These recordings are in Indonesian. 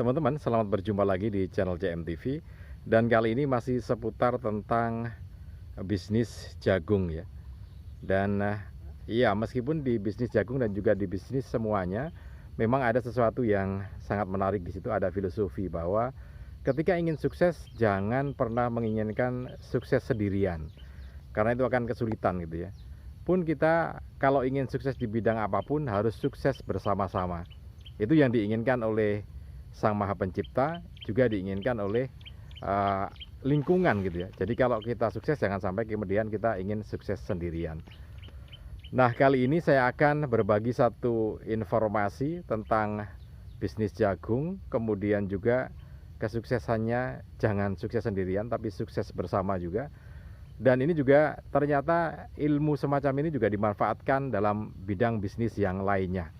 Teman-teman, selamat berjumpa lagi di channel CMTV. Dan kali ini masih seputar tentang bisnis jagung ya. Dan iya, meskipun di bisnis jagung dan juga di bisnis semuanya, memang ada sesuatu yang sangat menarik di situ. Ada filosofi bahwa ketika ingin sukses, jangan pernah menginginkan sukses sendirian, karena itu akan kesulitan gitu ya. Pun kita kalau ingin sukses di bidang apapun harus sukses bersama-sama. Itu yang diinginkan oleh Sang Maha Pencipta, juga diinginkan oleh lingkungan gitu ya. Jadi kalau kita sukses, jangan sampai kemudian kita ingin sukses sendirian. Nah, kali ini saya akan berbagi satu informasi tentang bisnis jagung, kemudian juga kesuksesannya jangan sukses sendirian tapi sukses bersama juga. Dan ini juga ternyata ilmu semacam ini juga dimanfaatkan dalam bidang bisnis yang lainnya.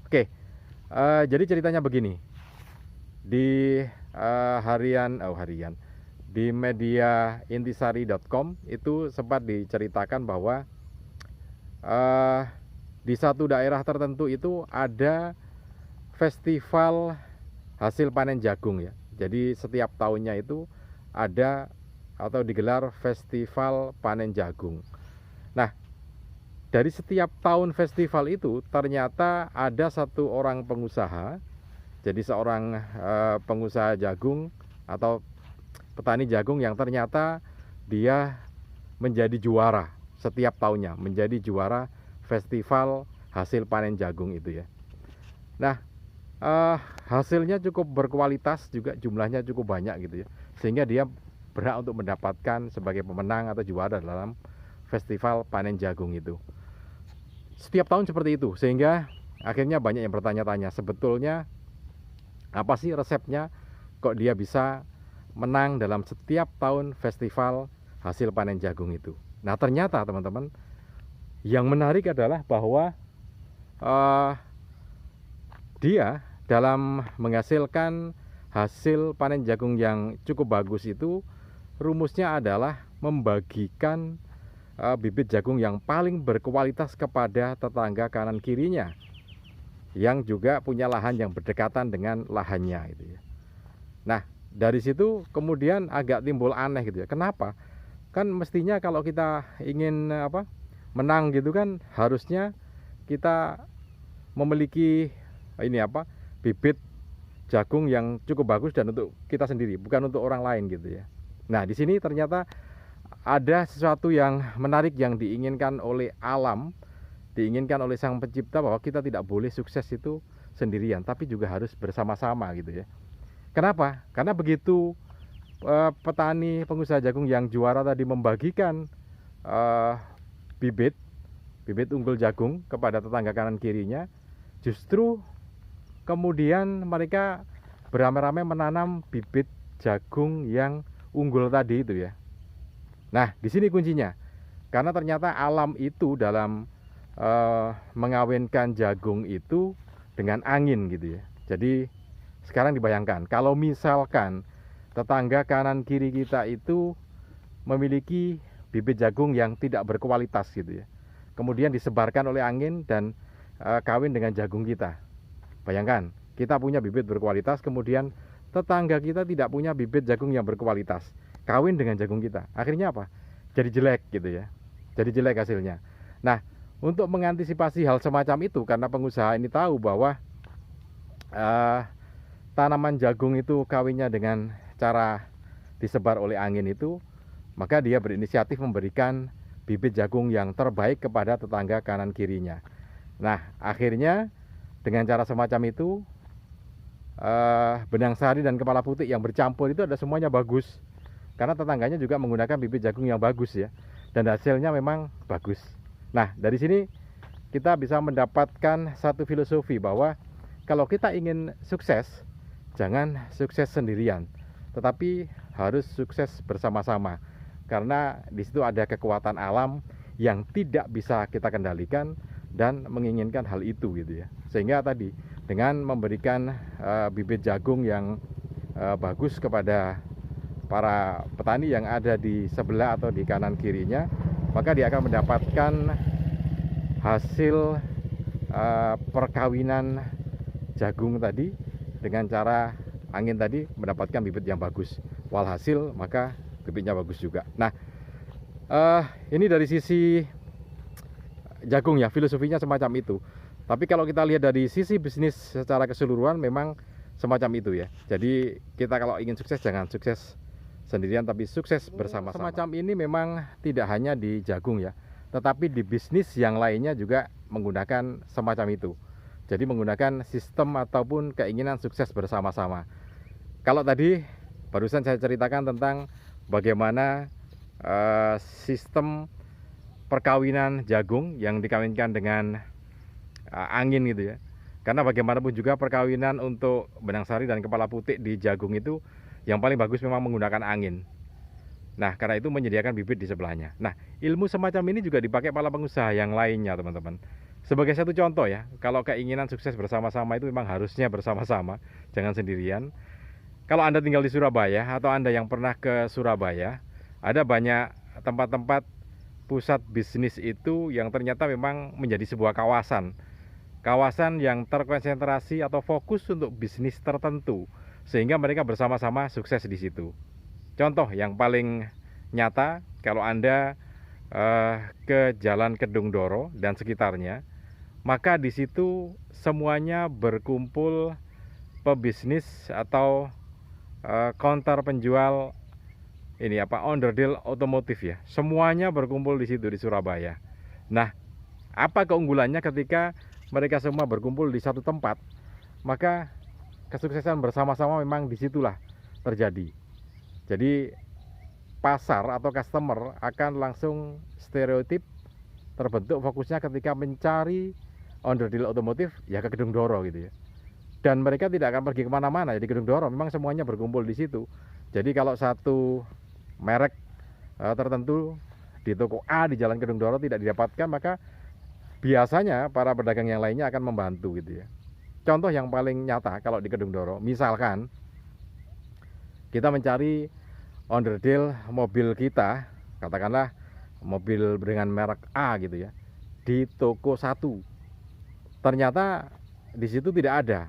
Oke, jadi ceritanya begini. Di di media intisari.com itu sempat diceritakan bahwa di satu daerah tertentu itu ada festival hasil panen jagung ya. Jadi setiap tahunnya itu ada atau digelar festival panen jagung. Nah, dari setiap tahun festival itu ternyata ada satu orang pengusaha. Jadi seorang pengusaha jagung atau petani jagung yang ternyata dia menjadi juara setiap tahunnya, menjadi juara festival hasil panen jagung itu ya. Nah, hasilnya cukup berkualitas, juga jumlahnya cukup banyak gitu ya, sehingga dia berhak untuk mendapatkan sebagai pemenang atau juara dalam festival panen jagung itu. Setiap tahun seperti itu, sehingga akhirnya banyak yang bertanya-tanya, sebetulnya apa sih resepnya kok dia bisa menang dalam setiap tahun festival hasil panen jagung itu. Nah, ternyata teman-teman, yang menarik adalah bahwa dia dalam menghasilkan hasil panen jagung yang cukup bagus itu, rumusnya adalah membagikan bibit jagung yang paling berkualitas kepada tetangga kanan kirinya yang juga punya lahan yang berdekatan dengan lahannya gitu ya. Nah, dari situ kemudian agak timbul aneh gitu ya. Kenapa? Kan mestinya kalau kita ingin menang gitu kan, harusnya kita memiliki bibit jagung yang cukup bagus dan untuk kita sendiri, bukan untuk orang lain gitu ya. Nah, di sini ternyata ada sesuatu yang menarik yang diinginkan oleh alam, diinginkan oleh Sang Pencipta, bahwa kita tidak boleh sukses itu sendirian, tapi juga harus bersama-sama gitu ya. Kenapa? Karena begitu petani pengusaha jagung yang juara tadi membagikan bibit unggul jagung kepada tetangga kanan kirinya, justru kemudian mereka beramai-ramai menanam bibit jagung yang unggul tadi itu ya. Nah, di sini kuncinya. Karena ternyata alam itu dalam mengawinkan jagung itu dengan angin gitu ya. Jadi sekarang dibayangkan kalau misalkan tetangga kanan kiri kita itu memiliki bibit jagung yang tidak berkualitas gitu ya, kemudian disebarkan oleh angin dan kawin dengan jagung kita. Bayangkan, kita punya bibit berkualitas, kemudian tetangga kita tidak punya bibit jagung yang berkualitas, kawin dengan jagung kita. Akhirnya apa? Jadi jelek gitu ya. Jadi jelek hasilnya. Nah, untuk mengantisipasi hal semacam itu, karena pengusaha ini tahu bahwa tanaman jagung itu kawinnya dengan cara disebar oleh angin itu, maka dia berinisiatif memberikan bibit jagung yang terbaik kepada tetangga kanan kirinya. Nah, akhirnya dengan cara semacam itu, benang sari dan kepala putih yang bercampur itu ada semuanya bagus, karena tetangganya juga menggunakan bibit jagung yang bagus ya, dan hasilnya memang bagus. Nah, dari sini kita bisa mendapatkan satu filosofi bahwa kalau kita ingin sukses, jangan sukses sendirian, tetapi harus sukses bersama-sama. Karena di situ ada kekuatan alam yang tidak bisa kita kendalikan dan menginginkan hal itu gitu ya. Sehingga tadi dengan memberikan bibit jagung yang bagus kepada para petani yang ada di sebelah atau di kanan kirinya, maka dia akan mendapatkan hasil perkawinan jagung tadi dengan cara angin tadi mendapatkan bibit yang bagus. Walhasil maka bibitnya bagus juga. Nah, ini dari sisi jagung ya, filosofinya semacam itu. Tapi kalau kita lihat dari sisi bisnis secara keseluruhan memang semacam itu ya. Jadi kita kalau ingin sukses jangan sukses sendirian tapi sukses bersama-sama. Semacam ini memang tidak hanya di jagung ya, tetapi di bisnis yang lainnya juga menggunakan semacam itu. Jadi menggunakan sistem ataupun keinginan sukses bersama-sama. Kalau tadi barusan saya ceritakan tentang bagaimana sistem perkawinan jagung yang dikawinkan dengan angin gitu ya. Karena bagaimanapun juga perkawinan untuk benang sari dan kepala putih di jagung itu yang paling bagus memang menggunakan angin. Nah, karena itu menyediakan bibit di sebelahnya. Nah, ilmu semacam ini juga dipakai para pengusaha yang lainnya, teman-teman. Sebagai satu contoh ya, kalau keinginan sukses bersama-sama itu memang harusnya bersama-sama, jangan sendirian. Kalau Anda tinggal di Surabaya atau Anda yang pernah ke Surabaya, ada banyak tempat-tempat pusat bisnis itu yang ternyata memang menjadi sebuah kawasan yang terkonsentrasi atau fokus untuk bisnis tertentu, sehingga mereka bersama-sama sukses di situ. Contoh yang paling nyata, kalau Anda ke Jalan Kedung Doro dan sekitarnya, maka di situ semuanya berkumpul pebisnis atau counter penjual ini onderdil otomotif ya. Semuanya berkumpul di situ di Surabaya. Nah, apa keunggulannya ketika mereka semua berkumpul di satu tempat? Maka kesuksesan bersama-sama memang disitulah terjadi. Jadi pasar atau customer akan langsung stereotip terbentuk fokusnya ketika mencari onderdil otomotif ya ke Kedung Doro gitu ya. Dan mereka tidak akan pergi kemana-mana. Jadi Kedung Doro memang semuanya berkumpul di situ. Jadi kalau satu merek tertentu di toko A di Jalan Kedung Doro tidak didapatkan, maka biasanya para pedagang yang lainnya akan membantu gitu ya. Contoh yang paling nyata kalau di Kedung Doro, misalkan kita mencari onderdil mobil kita, katakanlah mobil dengan merek A gitu ya, di toko 1. Ternyata di situ tidak ada.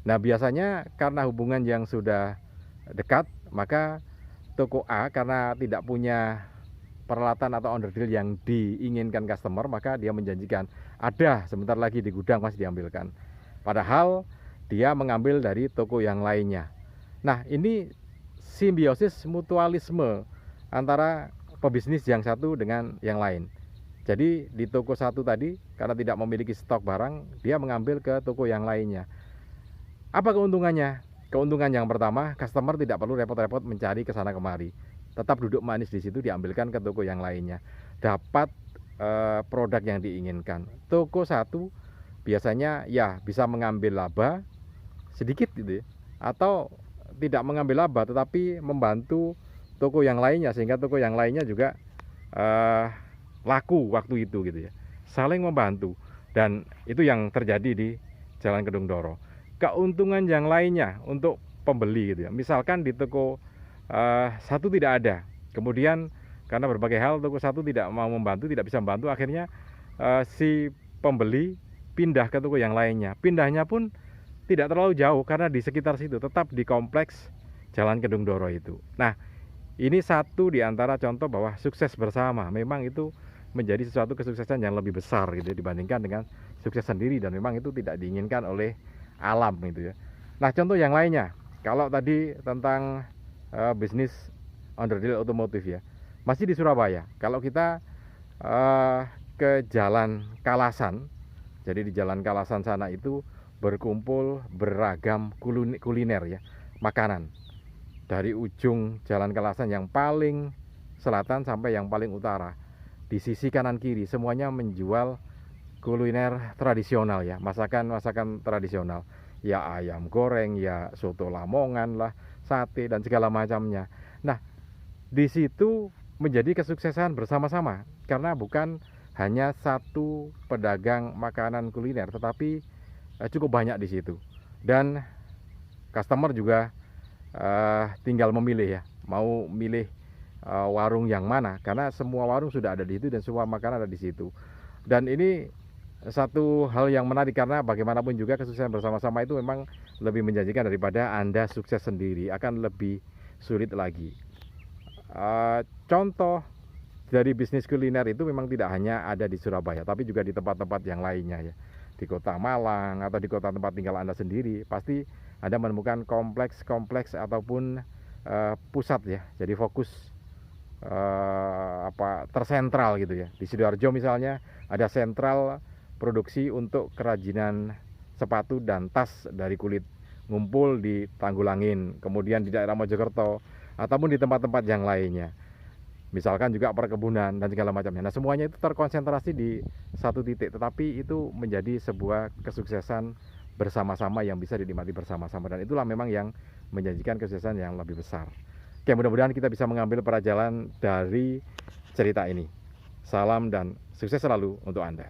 Nah, biasanya karena hubungan yang sudah dekat, maka toko A karena tidak punya peralatan atau onderdil yang diinginkan customer, maka dia menjanjikan ada sebentar lagi di gudang masih diambilkan. Padahal dia mengambil dari toko yang lainnya. Nah, ini simbiosis mutualisme antara pebisnis yang satu dengan yang lain. Jadi di toko 1 tadi karena tidak memiliki stok barang, dia mengambil ke toko yang lainnya. Apa keuntungannya? Keuntungan yang pertama, customer tidak perlu repot-repot mencari ke sana kemari. Tetap duduk manis di situ, diambilkan ke toko yang lainnya. Dapat produk yang diinginkan. Toko 1 biasanya ya bisa mengambil laba sedikit gitu ya, atau tidak mengambil laba tetapi membantu toko yang lainnya, sehingga toko yang lainnya juga laku waktu itu gitu ya. Saling membantu, dan itu yang terjadi di Jalan Kedung Doro. Keuntungan yang lainnya untuk pembeli gitu ya, misalkan di toko 1 tidak ada, kemudian karena berbagai hal toko 1 tidak mau membantu, tidak bisa membantu, akhirnya si pembeli pindah ke toko yang lainnya. Pindahnya pun tidak terlalu jauh karena di sekitar situ, tetap di kompleks Jalan Kedung Doro itu. Nah, ini satu di antara contoh bahwa sukses bersama memang itu menjadi sesuatu kesuksesan yang lebih besar gitu dibandingkan dengan sukses sendiri, dan memang itu tidak diinginkan oleh alam gitu ya. Nah, contoh yang lainnya, kalau tadi tentang bisnis onderdil otomotif ya, masih di Surabaya. Kalau kita ke Jalan Kalasan, jadi di Jalan Kalasan sana itu berkumpul beragam kuliner ya, makanan dari ujung Jalan Kalasan yang paling selatan sampai yang paling utara. Di sisi kanan kiri semuanya menjual kuliner tradisional ya, masakan tradisional. Ya ayam goreng, ya soto Lamongan lah, sate dan segala macamnya. Nah, di situ menjadi kesuksesan bersama-sama karena bukan hanya satu pedagang makanan kuliner, tetapi cukup banyak di situ. Dan customer juga tinggal memilih ya, mau milih warung yang mana, karena semua warung sudah ada di situ dan semua makanan ada di situ. Dan ini satu hal yang menarik, karena bagaimanapun juga kesuksesan bersama-sama itu memang lebih menjanjikan daripada Anda sukses sendiri, akan lebih sulit lagi. Contoh dari bisnis kuliner itu memang tidak hanya ada di Surabaya, tapi juga di tempat-tempat yang lainnya ya. Di kota Malang atau di kota tempat tinggal Anda sendiri, pasti Anda menemukan kompleks-kompleks ataupun pusat ya. Jadi fokus tersentral gitu ya. Di Sidoarjo misalnya ada sentral produksi untuk kerajinan sepatu dan tas dari kulit, ngumpul di Tanggulangin, kemudian di daerah Mojokerto ataupun di tempat-tempat yang lainnya, misalkan juga perkebunan dan segala macamnya. Nah, semuanya itu terkonsentrasi di satu titik, tetapi itu menjadi sebuah kesuksesan bersama-sama yang bisa dinikmati bersama-sama, dan itulah memang yang menjanjikan kesuksesan yang lebih besar. Oke, mudah-mudahan kita bisa mengambil pelajaran dari cerita ini. Salam dan sukses selalu untuk Anda.